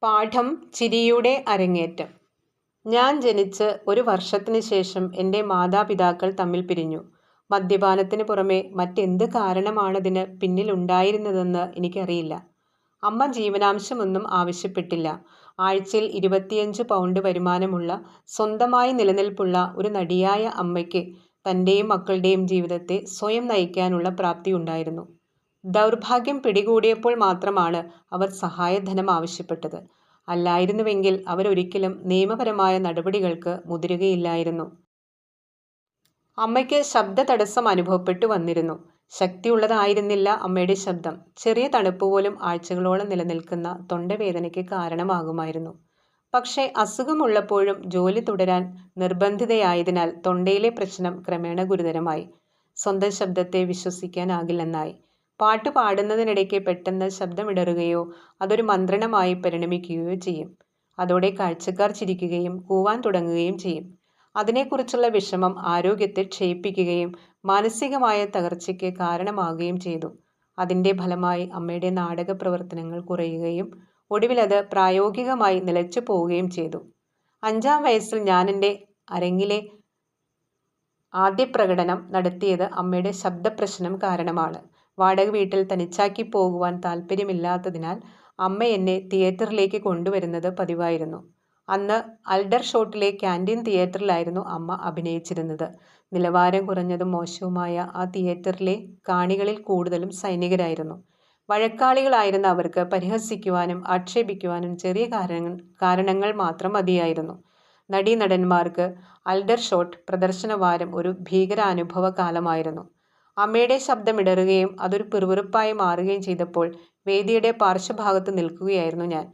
പാഠം ചിരിയുടെ അരങ്ങേറ്റം. ഞാൻ ജനിച്ച് ഒരു വർഷത്തിന് ശേഷം എൻ്റെ മാതാപിതാക്കൾ തമ്മിൽ പിരിഞ്ഞു. മദ്യപാനത്തിന് പുറമെ മറ്റെന്ത് കാരണമാണതിന് പിന്നിലുണ്ടായിരുന്നതെന്ന് എനിക്കറിയില്ല. അമ്മ ജീവനാംശമൊന്നും ആവശ്യപ്പെട്ടില്ല. ആഴ്ചയിൽ 25 പൗണ്ട് വരുമാനമുള്ള, സ്വന്തമായി നിലനിൽപ്പുള്ള ഒരു നടിയായ അമ്മയ്ക്ക് തൻ്റെയും മക്കളുടെയും ജീവിതത്തെ സ്വയം നയിക്കാനുള്ള പ്രാപ്തിയുണ്ടായിരുന്നു. ദൗർഭാഗ്യം പിടികൂടിയപ്പോൾ മാത്രമാണ് അവർ സഹായധനം ആവശ്യപ്പെട്ടത്. അല്ലായിരുന്നുവെങ്കിൽ അവരൊരിക്കലും നിയമപരമായ നടപടികൾക്ക് മുതിരുകയില്ലായിരുന്നു. അമ്മയ്ക്ക് ശബ്ദതടസ്സം അനുഭവപ്പെട്ടു വന്നിരുന്നു. ശക്തിയുള്ളതായിരുന്നില്ല അമ്മയുടെ ശബ്ദം. ചെറിയ തണുപ്പ് പോലും ആഴ്ചകളോളം നിലനിൽക്കുന്ന തൊണ്ടവേദനയ്ക്ക് കാരണമാകുമായിരുന്നു. പക്ഷേ അസുഖമുള്ളപ്പോഴും ജോലി തുടരാൻ നിർബന്ധിതയായതിനാൽ തൊണ്ടയിലെ പ്രശ്നം ക്രമേണ ഗുരുതരമായി. സ്വന്തം ശബ്ദത്തെ വിശ്വസിക്കാനാകില്ലെന്നായി. പാട്ട് പാടുന്നതിനിടയ്ക്ക് പെട്ടെന്ന് ശബ്ദമിടറുകയോ അതൊരു മന്ത്രണമായി പരിണമിക്കുകയോ ചെയ്യും. അതോടെ കാഴ്ചക്കാർ ചിരിക്കുകയും കൂവാൻ തുടങ്ങുകയും ചെയ്യും. അതിനെക്കുറിച്ചുള്ള വിഷമം ആരോഗ്യത്തെ ക്ഷയിപ്പിക്കുകയും മാനസികമായ തകർച്ചയ്ക്ക് കാരണമാകുകയും ചെയ്തു. അതിൻ്റെ ഫലമായി അമ്മയുടെ നാടക പ്രവർത്തനങ്ങൾ കുറയുകയും ഒടുവിലത് പ്രായോഗികമായി നിലച്ചു പോവുകയും ചെയ്തു. 5-ാം വയസ്സിൽ ഞാൻ എൻ്റെ അരങ്ങിലെ ആദ്യ പ്രകടനം നടത്തിയത് അമ്മയുടെ ശബ്ദപ്രശ്നം കാരണമാണ്. വാടക വീട്ടിൽ തനിച്ചാക്കി പോകുവാൻ താല്പര്യമില്ലാത്തതിനാൽ അമ്മ എന്നെ തിയേറ്ററിലേക്ക് കൊണ്ടുവരുന്നത് പതിവായിരുന്നു. അന്ന് അൽഡർഷോട്ടിലെ ക്യാൻറ്റീൻ തിയേറ്ററിലായിരുന്നു അമ്മ അഭിനയിച്ചിരുന്നത്. നിലവാരം കുറഞ്ഞതും മോശവുമായ ആ തിയേറ്ററിലെ കാണികളിൽ കൂടുതലും സൈനികരായിരുന്നു. വഴക്കാളികളായിരുന്ന അവർക്ക് പരിഹസിക്കുവാനും ആക്ഷേപിക്കുവാനും ചെറിയ കാരണങ്ങൾ മാത്രം മതിയായിരുന്നു. നടീനടന്മാർക്ക് അൽഡർഷോട്ട് പ്രദർശനവാരം ഒരു ഭീകരാനുഭവ കാലമായിരുന്നു. അമ്മയുടെ ശബ്ദമിടറുകയും അതൊരു പിറുപിറുപ്പായി മാറുകയും ചെയ്തപ്പോൾ വേദിയുടെ പാർശ്വഭാഗത്ത് നിൽക്കുകയായിരുന്നു ഞാൻ.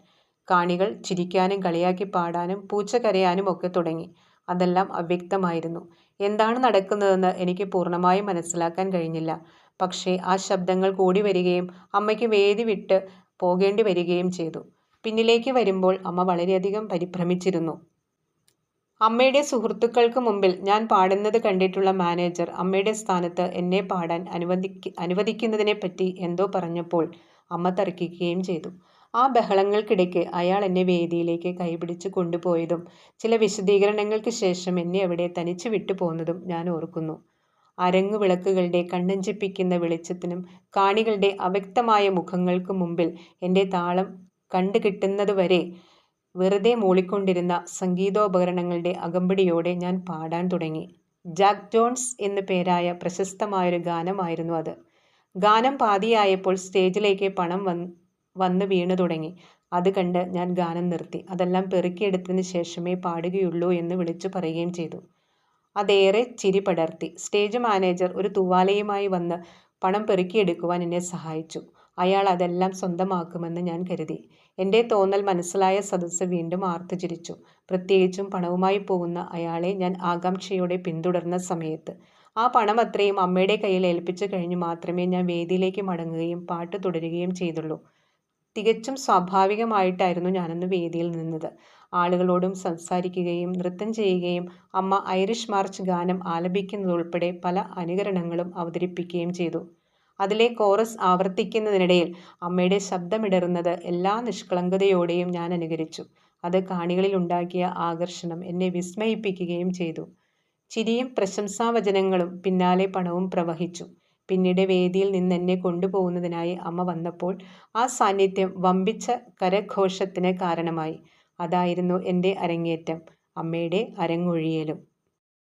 കാണികൾ ചിരിക്കാനും കളിയാക്കി പാടാനും പൂച്ച കരയാനും ഒക്കെ തുടങ്ങി. അതെല്ലാം അവ്യക്തമായിരുന്നു. എന്താണ് നടക്കുന്നതെന്ന് എനിക്ക് പൂർണ്ണമായും മനസ്സിലാക്കാൻ കഴിഞ്ഞില്ല. പക്ഷേ ആ ശബ്ദങ്ങൾ കൂടി വരികയും അമ്മയ്ക്ക് വേദി വിട്ട് പോകേണ്ടി വരികയും ചെയ്തു. പിന്നിലേക്ക് വരുമ്പോൾ അമ്മ വളരെയധികം പരിഭ്രമിച്ചിരുന്നു. അമ്മയുടെ സുഹൃത്തുക്കൾക്ക് മുമ്പിൽ ഞാൻ പാടുന്നത് കണ്ടിട്ടുള്ള മാനേജർ അമ്മയുടെ സ്ഥാനത്ത് എന്നെ പാടാൻ അനുവദിക്കുന്നതിനെപ്പറ്റി എന്തോ പറഞ്ഞപ്പോൾ അമ്മ തർക്കിക്കുകയും ചെയ്തു. ആ ബഹളങ്ങൾക്കിടയ്ക്ക് അയാൾ എന്നെ വേദിയിലേക്ക് കൈപിടിച്ച് കൊണ്ടുപോയതും ചില വിശദീകരണങ്ങൾക്ക് ശേഷം എന്നെ അവിടെ തനിച്ച് വിട്ടുപോകുന്നതും ഞാൻ ഓർക്കുന്നു. അരങ്ങുവിളക്കുകളുടെ കണ്ണഞ്ചിപ്പിക്കുന്ന വെളിച്ചത്തിനും കാണികളുടെ അവ്യക്തമായ മുഖങ്ങൾക്ക് മുമ്പിൽ എൻ്റെ താളം കണ്ടുകിട്ടുന്നതുവരെ വെറുതെ മൂളിക്കൊണ്ടിരുന്ന സംഗീതോപകരണങ്ങളുടെ അകമ്പടിയോടെ ഞാൻ പാടാൻ തുടങ്ങി. ജാക്ക് ജോൺസ് എന്നു പേരായ പ്രശസ്തമായൊരു ഗാനമായിരുന്നു അത്. ഗാനം പാതിയായപ്പോൾ സ്റ്റേജിലേക്ക് പണം വന്ന് വീണു തുടങ്ങി. അത് കണ്ട് ഞാൻ ഗാനം നിർത്തി. അതെല്ലാം പെറുക്കിയെടുത്തതിന് ശേഷമേ പാടുകയുള്ളൂ എന്ന് വിളിച്ചു പറയുകയും ചെയ്തു. അതേറെ ചിരി പടർത്തി. സ്റ്റേജ് മാനേജർ ഒരു തൂവാലയുമായി വന്ന് പണം പെറുക്കിയെടുക്കുവാൻ എന്നെ സഹായിച്ചു. അയാൾ അതെല്ലാം സ്വന്തമാക്കുമെന്ന് ഞാൻ കരുതി. എൻ്റെ തോന്നൽ മനസ്സിലായ സദസ്സ് വീണ്ടും ആർത്തുചിരിച്ചു. പ്രത്യേകിച്ചും പണവുമായി പോകുന്ന അയാളെ ഞാൻ ആകാംക്ഷയോടെ പിന്തുടർന്ന സമയത്ത്. ആ പണം അത്രയും അമ്മയുടെ കയ്യിൽ ഏൽപ്പിച്ചു കഴിഞ്ഞു മാത്രമേ ഞാൻ വേദിയിലേക്ക് മടങ്ങുകയും പാട്ട് തുടരുകയും ചെയ്തുള്ളൂ. തികച്ചും സ്വാഭാവികമായിട്ടായിരുന്നു ഞാനന്ന് വേദിയിൽ നിന്നത്. ആളുകളോടും സംസാരിക്കുകയും നൃത്തം ചെയ്യുകയും അമ്മ ഐറിഷ് മാർച്ച് ഗാനം ആലപിക്കുന്നതുൾപ്പെടെ പല അനുകരണങ്ങളും അവതരിപ്പിക്കുകയും ചെയ്തു. അതിലെ കോറസ് ആവർത്തിക്കുന്നതിനിടയിൽ അമ്മയുടെ ശബ്ദമിടറുന്നത് എല്ലാ നിഷ്കളങ്കതയോടെയും ഞാൻ അനുകരിച്ചു. അത് കാണികളിൽ ഉണ്ടാക്കിയ ആകർഷണം എന്നെ വിസ്മയിപ്പിക്കുകയും ചെയ്തു. ചിരിയും പ്രശംസാവചനങ്ങളും പിന്നാലെ പണവും പ്രവഹിച്ചു. പിന്നീട് വേദിയിൽ നിന്നെന്നെ കൊണ്ടുപോകുന്നതിനായി അമ്മ വന്നപ്പോൾ ആ സാന്നിധ്യം വമ്പിച്ച കരഘോഷത്തിന് കാരണമായി. അതായിരുന്നു എൻ്റെ അരങ്ങേറ്റം, അമ്മയുടെ അരങ്ങൊഴിയലും.